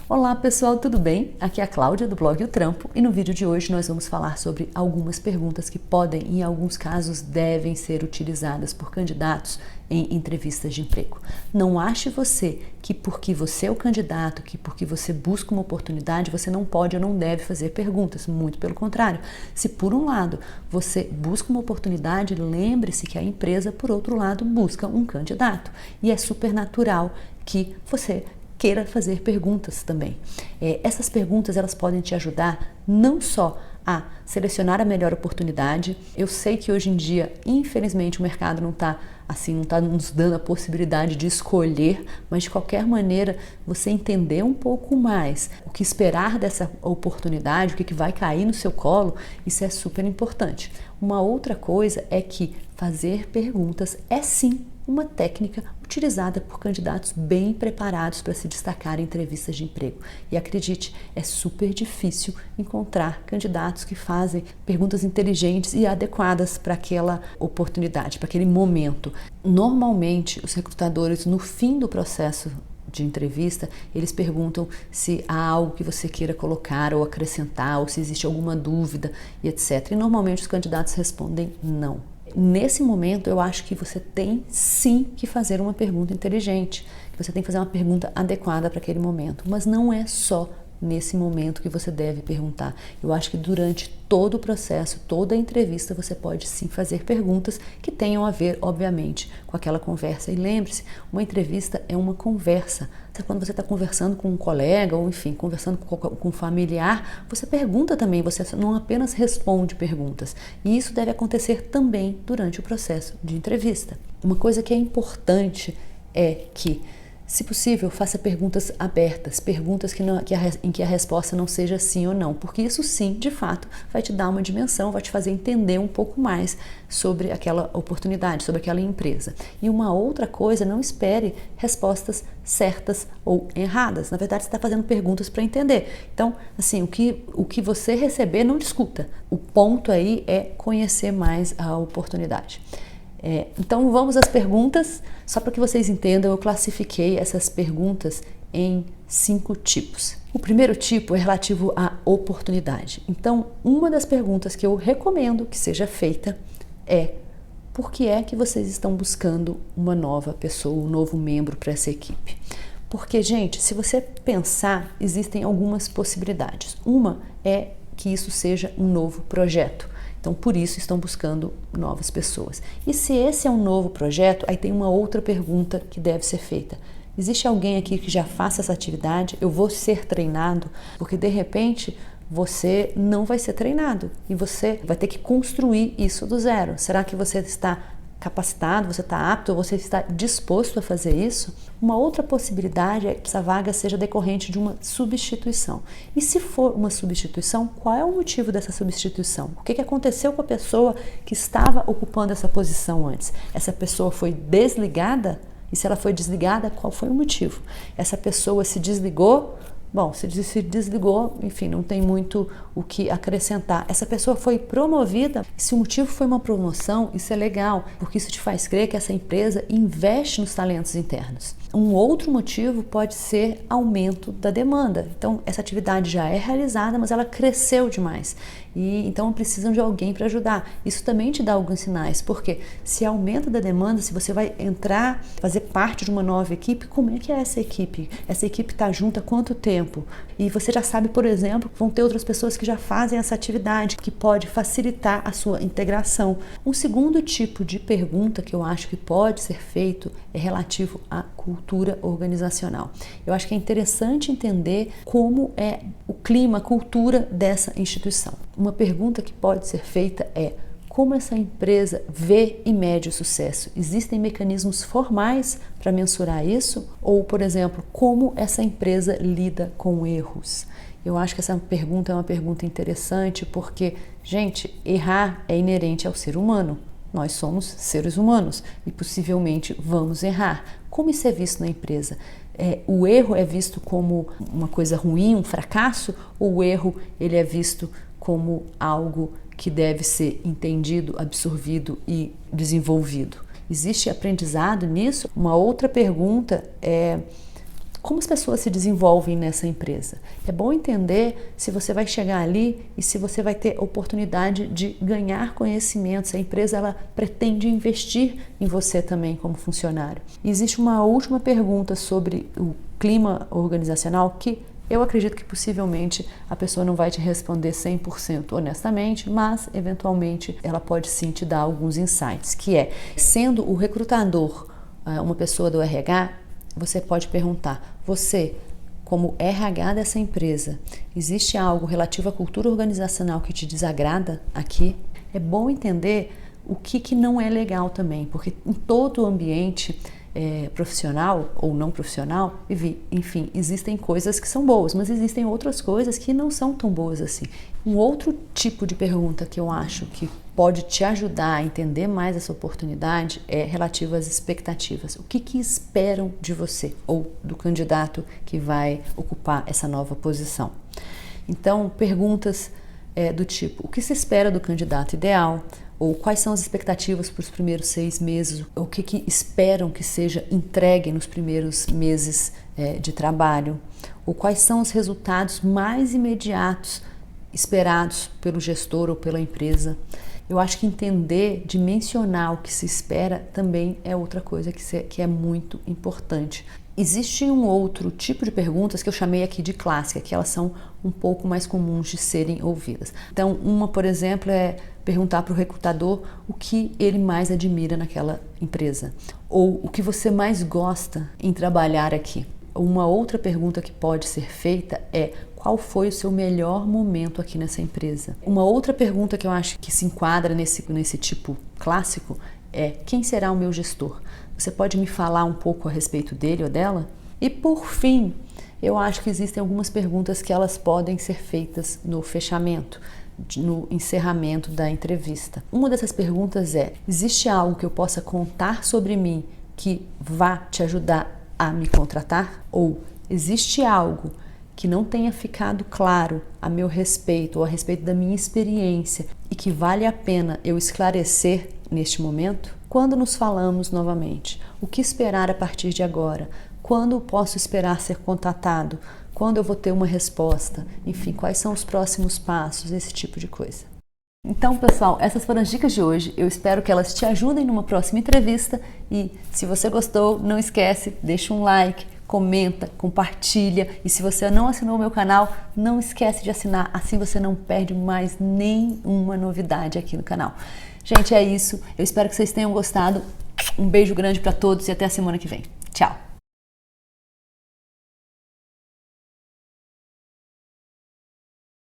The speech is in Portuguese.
Olá pessoal, tudo bem? Aqui é a Cláudia do blog O Trampo e no vídeo de hoje nós vamos falar sobre algumas perguntas que podem e em alguns casos devem ser utilizadas por candidatos em entrevistas de emprego. Não ache você que porque você é o candidato, que porque você busca uma oportunidade, você não pode ou não deve fazer perguntas. Muito pelo contrário. Se por um lado você busca uma oportunidade, lembre-se que a empresa, por outro lado, busca um candidato. E é super natural que você queira fazer perguntas também. Essas perguntas elas podem te ajudar não só a selecionar a melhor oportunidade. Eu sei que hoje em dia, infelizmente, o mercado não está nos dando a possibilidade de escolher, mas de qualquer maneira, você entender um pouco mais o que esperar dessa oportunidade, o que vai cair no seu colo, isso é super importante. Uma outra coisa é que fazer perguntas é sim uma técnica utilizada por candidatos bem preparados para se destacar em entrevistas de emprego. E acredite, é super difícil encontrar candidatos que fazem perguntas inteligentes e adequadas para aquela oportunidade, para aquele momento. Normalmente, os recrutadores, no fim do processo de entrevista, eles perguntam se há algo que você queira colocar ou acrescentar, ou se existe alguma dúvida e etc. E normalmente os candidatos respondem não. Nesse momento, eu acho que você tem sim que fazer uma pergunta inteligente, que você tem que fazer uma pergunta adequada para aquele momento, mas não é só nesse momento que você deve perguntar. Eu acho que durante todo o processo, toda a entrevista, você pode sim fazer perguntas que tenham a ver, obviamente, com aquela conversa. E lembre-se, uma entrevista é uma conversa. Quando você está conversando com um colega, ou enfim, conversando com um familiar, você pergunta também, você não apenas responde perguntas. E isso deve acontecer também durante o processo de entrevista. Uma coisa que é importante é que, se possível, faça perguntas abertas, perguntas em que a resposta não seja sim ou não, porque isso sim, de fato, vai te dar uma dimensão, vai te fazer entender um pouco mais sobre aquela oportunidade, sobre aquela empresa. E uma outra coisa, não espere respostas certas ou erradas. Na verdade, você está fazendo perguntas para entender. Então, assim, o que você receber, não discuta. O ponto aí é conhecer mais a oportunidade. Então vamos às perguntas. Só para que vocês entendam, eu classifiquei essas perguntas em 5 tipos. O primeiro tipo é relativo à oportunidade. Então, uma das perguntas que eu recomendo que seja feita é: por que é que vocês estão buscando uma nova pessoa, um novo membro para essa equipe? Porque, gente, se você pensar, existem algumas possibilidades. Uma é que isso seja um novo projeto. Então, por isso, estão buscando novas pessoas. E se esse é um novo projeto, aí tem uma outra pergunta que deve ser feita. Existe alguém aqui que já faça essa atividade? Eu vou ser treinado? Porque, de repente, você não vai ser treinado e você vai ter que construir isso do zero. Será que você está capacitado, você está apto, você está disposto a fazer isso? Uma outra possibilidade é que essa vaga seja decorrente de uma substituição. E se for uma substituição, qual é o motivo dessa substituição? O que aconteceu com a pessoa que estava ocupando essa posição antes? Essa pessoa foi desligada? E se ela foi desligada, qual foi o motivo? Essa pessoa se desligou? Bom, se desligou, enfim, não tem muito o que acrescentar. Essa pessoa foi promovida, se o motivo foi uma promoção, isso é legal, porque isso te faz crer que essa empresa investe nos talentos internos. Um outro motivo pode ser aumento da demanda. Então, essa atividade já é realizada, mas ela cresceu demais. E então precisam de alguém para ajudar. Isso também te dá alguns sinais, porque se aumenta da demanda, se você vai entrar, fazer parte de uma nova equipe, como é que é essa equipe? Essa equipe está junta há quanto tempo? E você já sabe, por exemplo, vão ter outras pessoas que já fazem essa atividade, que pode facilitar a sua integração. Um segundo tipo de pergunta que eu acho que pode ser feito é relativo à cultura organizacional. Eu acho que é interessante entender como é o clima, a cultura dessa instituição. Uma pergunta que pode ser feita é: como essa empresa vê e mede o sucesso? Existem mecanismos formais para mensurar isso? Ou, por exemplo, como essa empresa lida com erros? Eu acho que essa pergunta é uma pergunta interessante porque, gente, errar é inerente ao ser humano. Nós somos seres humanos e possivelmente vamos errar. Como isso é visto na empresa? O erro é visto como uma coisa ruim, um fracasso? Ou o erro ele é visto como algo que deve ser entendido, absorvido e desenvolvido? Existe aprendizado nisso? Uma outra pergunta é: Como as pessoas se desenvolvem nessa empresa? É bom entender se você vai chegar ali e se você vai ter oportunidade de ganhar conhecimento, se a empresa ela pretende investir em você também como funcionário. E existe uma última pergunta sobre o clima organizacional que eu acredito que possivelmente a pessoa não vai te responder 100% honestamente, mas eventualmente ela pode sim te dar alguns insights, que é, sendo o recrutador uma pessoa do RH, você pode perguntar, você, como RH dessa empresa, existe algo relativo à cultura organizacional que te desagrada aqui? É bom entender o que não é legal também, porque em todo o ambiente profissional ou não profissional, enfim, existem coisas que são boas, mas existem outras coisas que não são tão boas assim. Um outro tipo de pergunta que eu acho que pode te ajudar a entender mais essa oportunidade é relativo às expectativas. O que esperam de você ou do candidato que vai ocupar essa nova posição? Então, perguntas do tipo, o que se espera do candidato ideal? Ou quais são as expectativas para os primeiros 6 meses? O que esperam que seja entregue nos primeiros meses de trabalho? Ou quais são os resultados mais imediatos esperados pelo gestor ou pela empresa? Eu acho que entender, dimensionar o que se espera também é outra coisa que é muito importante. Existe um outro tipo de perguntas que eu chamei aqui de clássica, que elas são um pouco mais comuns de serem ouvidas. Então, uma, por exemplo, é perguntar para o recrutador o que ele mais admira naquela empresa, ou o que você mais gosta em trabalhar aqui. Uma outra pergunta que pode ser feita é qual foi o seu melhor momento aqui nessa empresa? Uma outra pergunta que eu acho que se enquadra nesse tipo clássico é quem será o meu gestor? Você pode me falar um pouco a respeito dele ou dela? E por fim, eu acho que existem algumas perguntas que elas podem ser feitas no fechamento, no encerramento da entrevista. Uma dessas perguntas é: existe algo que eu possa contar sobre mim que vá te ajudar a me contratar? Ou existe algo que não tenha ficado claro a meu respeito ou a respeito da minha experiência e que vale a pena eu esclarecer neste momento? Quando nos falamos novamente? O que esperar a partir de agora? Quando posso esperar ser contatado? Quando eu vou ter uma resposta? Enfim, quais são os próximos passos? Esse tipo de coisa. Então, pessoal, essas foram as dicas de hoje. Eu espero que elas te ajudem numa próxima entrevista. E se você gostou, não esquece, deixa um like, comenta, compartilha. E se você não assinou o meu canal, não esquece de assinar. Assim você não perde mais nenhuma novidade aqui no canal. Gente, é isso. Eu espero que vocês tenham gostado. Um beijo grande para todos e até a semana que vem. Tchau!